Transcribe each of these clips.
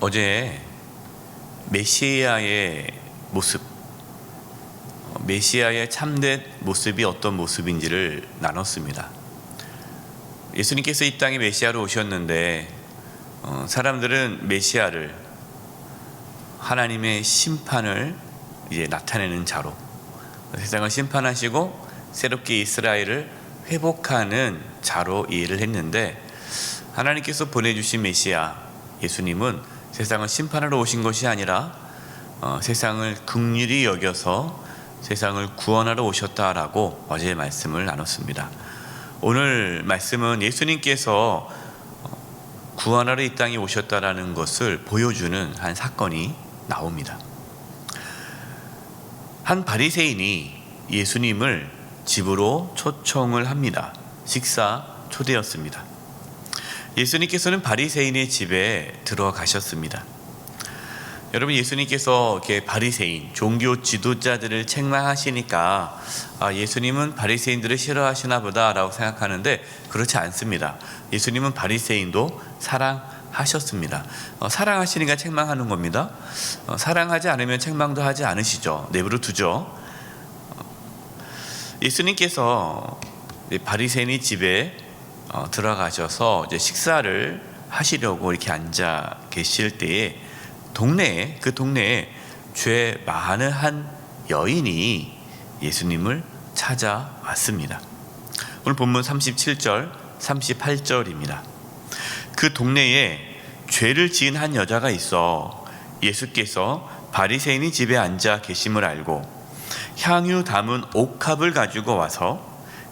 어제 메시아의 모습, 메시아의 참된 모습이 어떤 모습인지를 나눴습니다. 예수님께서 이 땅에 메시아로 오셨는데 사람들은 메시아를 하나님의 심판을 이제 나타내는 자로, 세상을 심판하시고 새롭게 이스라엘을 회복하는 자로 이해를 했는데, 하나님께서 보내주신 메시아 예수님은 세상을 심판하러 오신 것이 아니라 세상을 긍휼히 여겨서 세상을 구원하러 오셨다라고 어제 말씀을 나눴습니다. 오늘 말씀은 예수님께서 구원하러 이 땅에 오셨다라는 것을 보여주는 한 사건이 나옵니다. 한 바리새인이 예수님을 집으로 초청을 합니다. 식사 초대였습니다. 예수님께서는 바리새인의 집에 들어가셨습니다. 여러분, 예수님께서 이렇게 바리새인, 종교 지도자들을 책망하시니까 예수님은 바리새인들을 싫어하시나 보다라고 생각하는데 그렇지 않습니다. 예수님은 바리새인도 사랑하셨습니다. 사랑하시니까 책망하는 겁니다. 사랑하지 않으면 책망도 하지 않으시죠. 내버려 두죠. 예수님께서 바리새인의 집에 들어가셔서 이제 식사를 하시려고 이렇게 앉아 계실 때에 그 동네에 죄 많은 한 여인이 예수님을 찾아왔습니다. 오늘 본문 37절, 38절입니다. 그 동네에 죄를 지은 한 여자가 있어 예수께서 바리새인이 집에 앉아 계심을 알고 향유 담은 옥합을 가지고 와서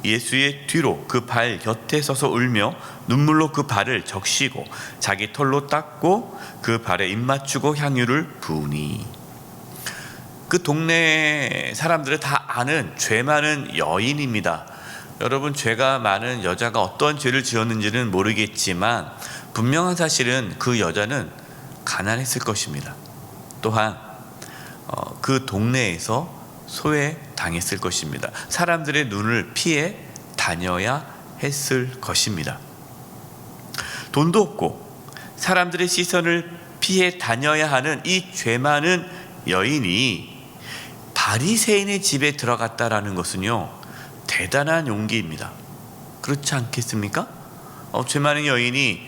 예수의 뒤로 그 발 곁에 서서 울며 눈물로 그 발을 적시고 자기 털로 닦고 그 발에 입 맞추고 향유를 부으니, 그 동네 사람들은 다 아는 죄 많은 여인입니다. 여러분, 죄가 많은 여자가 어떤 죄를 지었는지는 모르겠지만 분명한 사실은 그 여자는 가난했을 것입니다. 또한 그 동네에서 소외당했을 것입니다. 사람들의 눈을 피해 다녀야 했을 것입니다. 돈도 없고 사람들의 시선을 피해 다녀야 하는 이 죄 많은 여인이 바리새인의 집에 들어갔다라는 것은요, 대단한 용기입니다. 그렇지 않겠습니까? 죄 많은 여인이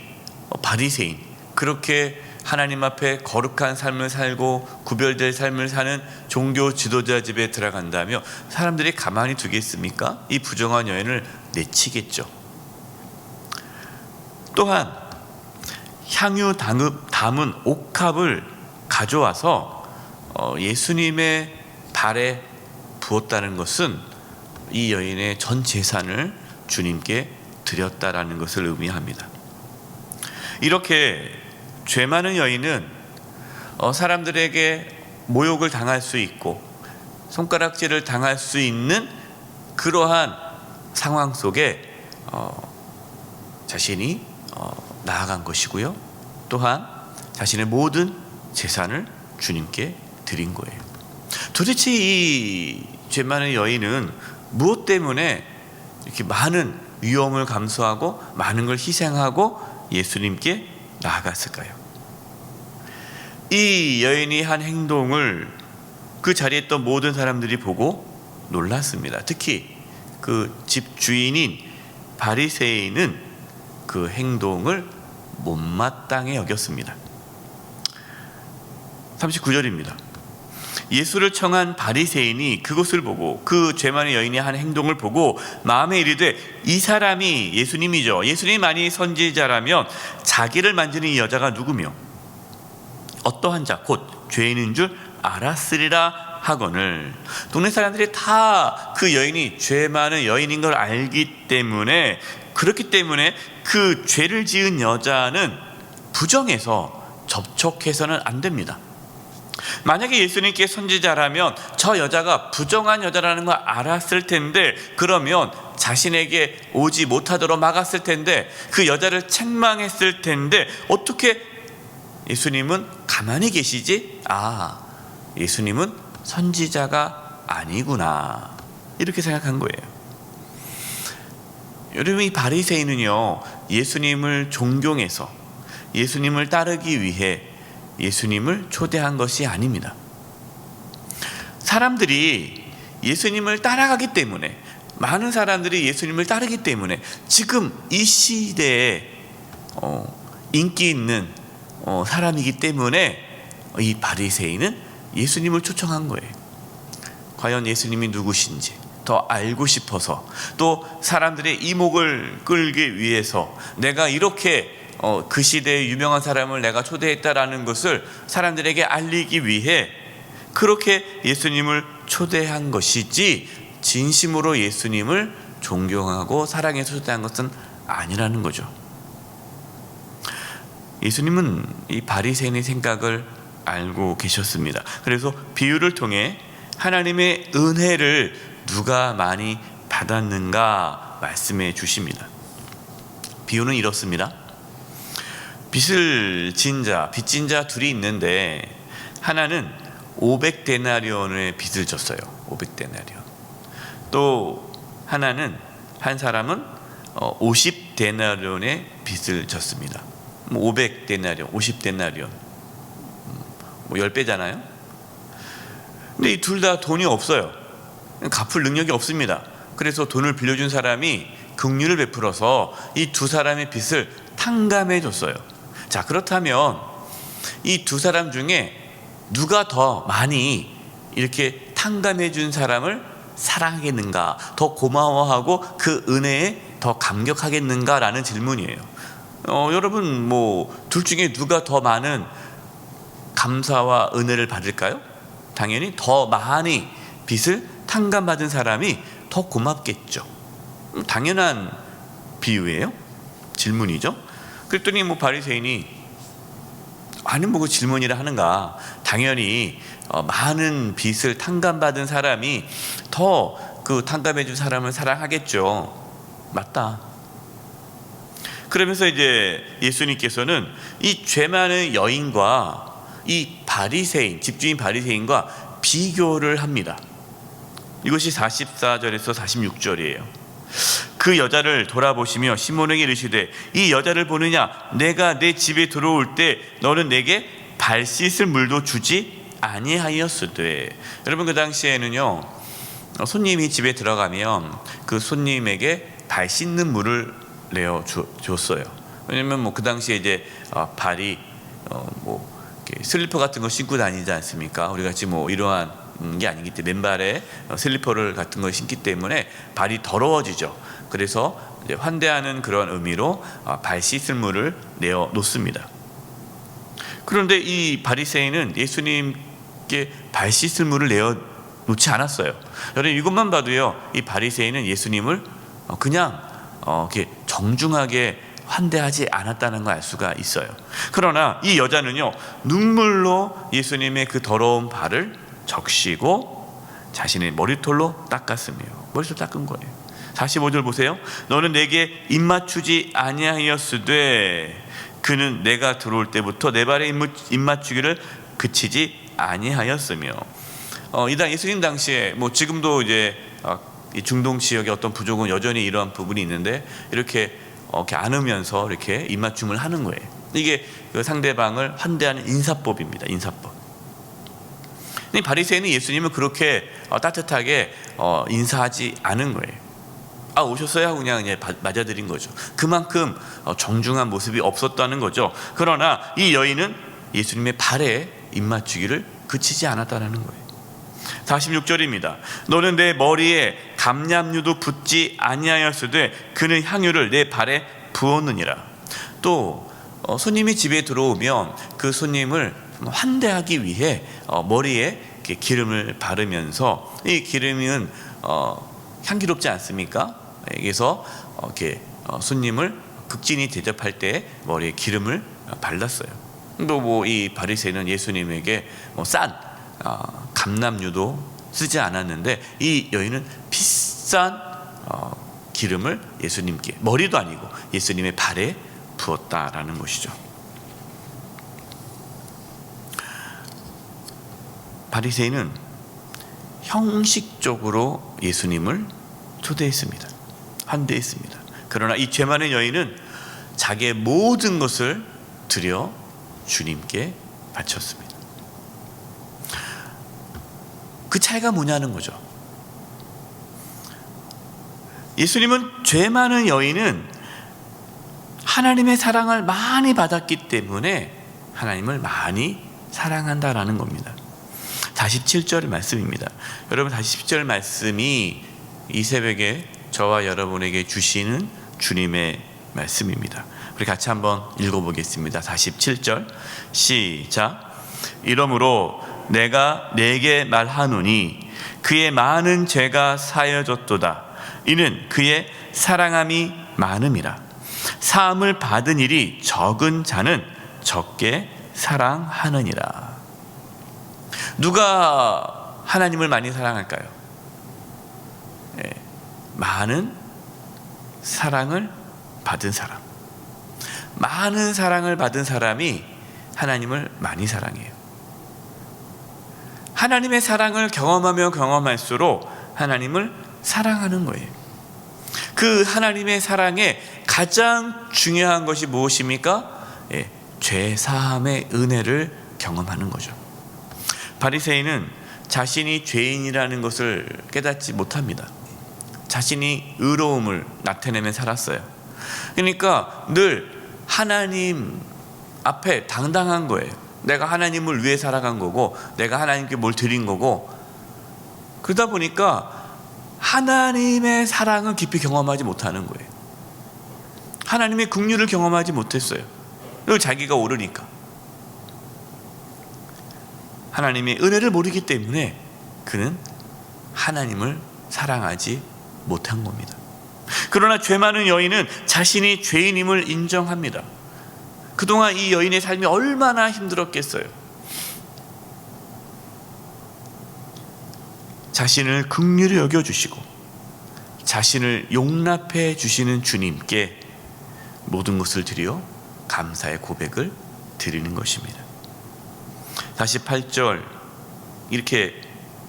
바리새인, 그렇게 하나님 앞에 거룩한 삶을 살고 구별될 삶을 사는 종교 지도자 집에 들어간다며 사람들이 가만히 두겠습니까? 이 부정한 여인을 내치겠죠. 또한 향유 담은 옥합을 가져와서 예수님의 발에 부었다는 것은 이 여인의 전 재산을 주님께 드렸다라는 것을 의미합니다. 이렇게 죄 많은 여인은 사람들에게 모욕을 당할 수 있고 손가락질을 당할 수 있는 그러한 상황 속에 자신이 나아간 것이고요, 또한 자신의 모든 재산을 주님께 드린 거예요. 도대체 이 죄 많은 여인은 무엇 때문에 이렇게 많은 위험을 감수하고 많은 걸 희생하고 예수님께 나아갔을까요? 이 여인이 한 행동을 그 자리에 있던 모든 사람들이 보고 놀랐습니다. 특히 그 집 주인인 바리새인은 그 행동을 못마땅해 여겼습니다. 39절입니다. 예수를 청한 바리새인이 그것을 보고, 그 죄 많은 여인이 한 행동을 보고 마음에 이르되, 이 사람이 예수님이죠. 예수님이 만일 선지자라면 자기를 만지는 이 여자가 누구며 어떠한 자 곧 죄인인 줄 알았으리라 하거늘. 동네 사람들이 다 그 여인이 죄 많은 여인인 걸 알기 때문에, 그렇기 때문에 그 죄를 지은 여자는 부정해서 접촉해서는 안 됩니다. 만약에 예수님께 선지자라면 저 여자가 부정한 여자라는 걸 알았을 텐데, 그러면 자신에게 오지 못하도록 막았을 텐데, 그 여자를 책망했을 텐데, 어떻게 예수님은 가만히 계시지? 예수님은 선지자가 아니구나, 이렇게 생각한 거예요. 여러분, 이 바리새인은요, 예수님을 존경해서 예수님을 따르기 위해 예수님을 초대한 것이 아닙니다. 사람들이 예수님을 따라가기 때문에, 많은 사람들이 예수님을 따르기 때문에 지금 이 시대에 인기 있는 사람이기 때문에 이 바리새인은 예수님을 초청한 거예요. 과연 예수님이 누구신지 더 알고 싶어서, 또 사람들의 이목을 끌기 위해서 내가 이렇게 그 시대의 유명한 사람을 내가 초대했다라는 것을 사람들에게 알리기 위해 그렇게 예수님을 초대한 것이지, 진심으로 예수님을 존경하고 사랑해서 초대한 것은 아니라는 거죠. 예수님은 이 바리새인의 생각을 알고 계셨습니다. 그래서 비유를 통해 하나님의 은혜를 누가 많이 받았는가 말씀해 주십니다. 비유는 이렇습니다. 빚을 진 자, 빚진 자 둘이 있는데 하나는 500데나리온의 빚을 졌어요. 500데나리온. 또 하나는, 한 사람은 50데나리온의 빚을 졌습니다. 500데나리온, 50데나리온, 10배잖아요. 근데 이 둘 다 돈이 없어요. 갚을 능력이 없습니다. 그래서 돈을 빌려준 사람이 긍휼을 베풀어서 이 두 사람의 빚을 탕감해 줬어요. 자, 그렇다면 이 두 사람 중에 누가 더 많이 이렇게 탕감해 준 사람을 사랑하겠는가, 더 고마워하고 그 은혜에 더 감격하겠는가라는 질문이에요. 여러분, 둘 중에 누가 더 많은 감사와 은혜를 받을까요? 당연히 더 많이 빚을 탕감받은 사람이 더 고맙겠죠. 당연한 비유예요. 질문이죠. 그랬더니 바리새인이, 아니 그 질문이라 하는가, 당연히 많은 빚을 탕감받은 사람이 더 그 탕감해준 사람을 사랑하겠죠. 맞다. 그러면서 이제 예수님께서는 이 죄 많은 여인과 이 바리새인, 집주인 바리새인과 비교를 합니다. 이것이 44절에서 46절이에요. 그 여자를 돌아보시며 시몬에게 이르시되, 이 여자를 보느냐? 내가 내 집에 들어올 때 너는 내게 발 씻을 물도 주지 아니하였으되. 여러분, 그 당시에는요, 손님이 집에 들어가면 그 손님에게 발 씻는 물을 내어 줬어요. 왜냐면 그 당시에 이제 발이 슬리퍼 같은 거 신고 다니지 않습니까? 우리 같이 이러한 게 아니기 때문에, 맨발에 슬리퍼를 같은 걸 신기 때문에 발이 더러워지죠. 그래서 이제 환대하는 그런 의미로 발 씻을 물을 내어 놓습니다. 그런데 이 바리새인은 예수님께 발 씻을 물을 내어 놓지 않았어요. 여러분, 이것만 봐도요, 이 바리새인은 예수님을 그냥 이렇게 정중하게 환대하지 않았다는 걸 알 수가 있어요. 그러나 이 여자는요, 눈물로 예수님의 그 더러운 발을 적시고 자신의 머리털로 닦았으며, 머리털 닦은 거예요. 45절 보세요. 너는 내게 입맞추지 아니하였으되 그는 내가 들어올 때부터 내 발에 입맞추기를 그치지 아니하였으며. 예수님 당시에 지금도 이제 이 중동 지역의 어떤 부족은 여전히 이러한 부분이 있는데, 이렇게 안으면서 이렇게 입맞춤을 하는 거예요. 이게 그 상대방을 환대하는 인사법입니다. 인사법. 근데 바리새인은 예수님을 그렇게 따뜻하게 인사하지 않은 거예요. 오셨어요? 하고 그냥 맞아들인 거죠. 그만큼 정중한 모습이 없었다는 거죠. 그러나 이 여인은 예수님의 발에 입맞추기를 그치지 않았다는 거예요. 46절입니다. 너는 내 머리에 감람유도 붓지 아니하였으되 그는 향유를 내 발에 부었느니라. 또 손님이 집에 들어오면 그 손님을 환대하기 위해 머리에 기름을 바르면서, 이 기름은 향기롭지 않습니까? 그래서 이렇게 손님을 극진히 대접할 때 머리에 기름을 발랐어요. 또 이 바리새인은 예수님에게 싼 감람유도 쓰지 않았는데, 이 여인은 비싼 기름을 예수님께, 머리도 아니고 예수님의 발에 부었다라는 것이죠. 바리새인은 형식적으로 예수님을 초대했습니다. 환대했습니다. 그러나 이 죄 많은 여인은 자기의 모든 것을 드려 주님께 바쳤습니다. 그 차이가 뭐냐는 거죠. 예수님은 죄 많은 여인은 하나님의 사랑을 많이 받았기 때문에 하나님을 많이 사랑한다라는 겁니다. 47절 말씀입니다. 여러분, 47절 말씀이 이 새벽에 저와 여러분에게 주시는 주님의 말씀입니다. 우리 같이 한번 읽어보겠습니다. 47절 시작. 이러므로 내가 네게 말하노니 그의 많은 죄가 사여졌도다. 이는 그의 사랑함이 많음이라. 사함을 받은 일이 적은 자는 적게 사랑하느니라. 누가 하나님을 많이 사랑할까요? 많은 사랑을 받은 사람. 많은 사랑을 받은 사람이 하나님을 많이 사랑해요. 하나님의 사랑을 경험하면 경험할수록 하나님을 사랑하는 거예요. 그 하나님의 사랑에 가장 중요한 것이 무엇입니까? 죄 사함의 은혜를 경험하는 거죠. 바리새인은 자신이 죄인이라는 것을 깨닫지 못합니다. 자신이 의로움을 나타내며 살았어요. 그러니까 늘 하나님 앞에 당당한 거예요. 내가 하나님을 위해 살아간 거고, 내가 하나님께 뭘 드린 거고. 그러다 보니까 하나님의 사랑을 깊이 경험하지 못하는 거예요. 하나님의 긍휼을 경험하지 못했어요. 늘 자기가 옳으니까. 하나님의 은혜를 모르기 때문에 그는 하나님을 사랑하지 못한 겁니다. 그러나 죄 많은 여인은 자신이 죄인임을 인정합니다. 그동안 이 여인의 삶이 얼마나 힘들었겠어요. 자신을 긍휼히 여겨주시고 자신을 용납해 주시는 주님께 모든 것을 드려 감사의 고백을 드리는 것입니다. 48절 이렇게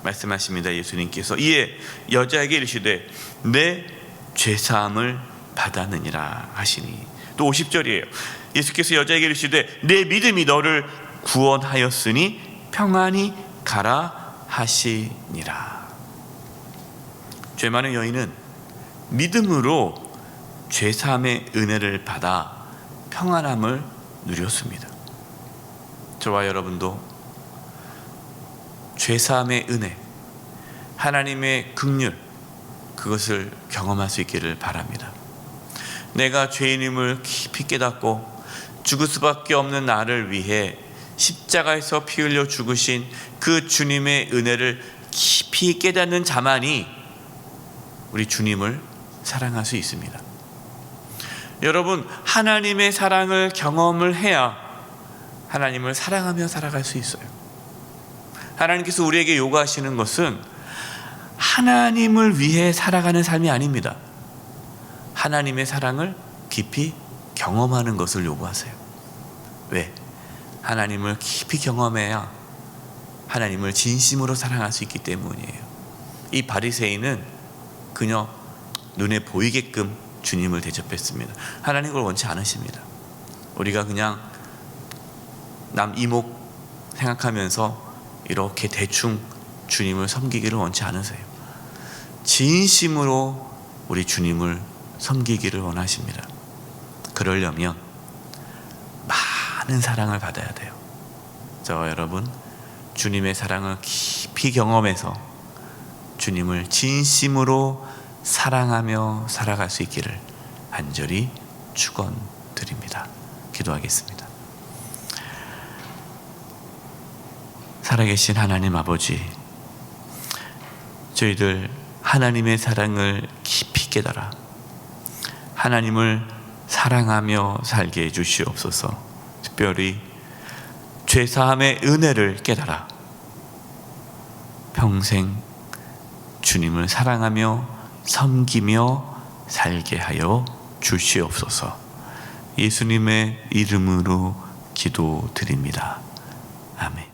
말씀하십니다. 예수님께서 이에 여자에게 이르시되 내 죄사함을 받았느니라 하시니. 또 50절이에요. 예수께서 여자에게 이르시되 내 믿음이 너를 구원하였으니 평안히 가라 하시니라. 죄 많은 여인은 믿음으로 죄사함의 은혜를 받아 평안함을 누렸습니다. 저와 여러분도 죄사함의 은혜, 하나님의 긍휼, 그것을 경험할 수 있기를 바랍니다. 내가 죄인임을 깊이 깨닫고 죽을 수밖에 없는 나를 위해 십자가에서 피 흘려 죽으신 그 주님의 은혜를 깊이 깨닫는 자만이 우리 주님을 사랑할 수 있습니다. 여러분, 하나님의 사랑을 경험을 해야 하나님을 사랑하며 살아갈 수 있어요. 하나님께서 우리에게 요구하시는 것은 하나님을 위해 살아가는 삶이 아닙니다. 하나님의 사랑을 깊이 경험하는 것을 요구하세요. 왜? 하나님을 깊이 경험해야 하나님을 진심으로 사랑할 수 있기 때문이에요. 이 바리새인은 그녀 눈에 보이게끔 주님을 대접했습니다. 하나님 그걸 원치 않으십니다. 우리가 그냥 남 이목 생각하면서 이렇게 대충 주님을 섬기기를 원치 않으세요. 진심으로 우리 주님을 섬기기를 원하십니다. 그러려면 많은 사랑을 받아야 돼요. 저와 여러분, 주님의 사랑을 깊이 경험해서 주님을 진심으로 사랑하며 살아갈 수 있기를 간절히 축원드립니다. 기도하겠습니다. 살아계신 하나님 아버지, 저희들 하나님의 사랑을 깊이 깨달아 하나님을 사랑하며 살게 해주시옵소서. 특별히 죄사함의 은혜를 깨달아 평생 주님을 사랑하며 섬기며 살게 하여 주시옵소서. 예수님의 이름으로 기도드립니다. 아멘.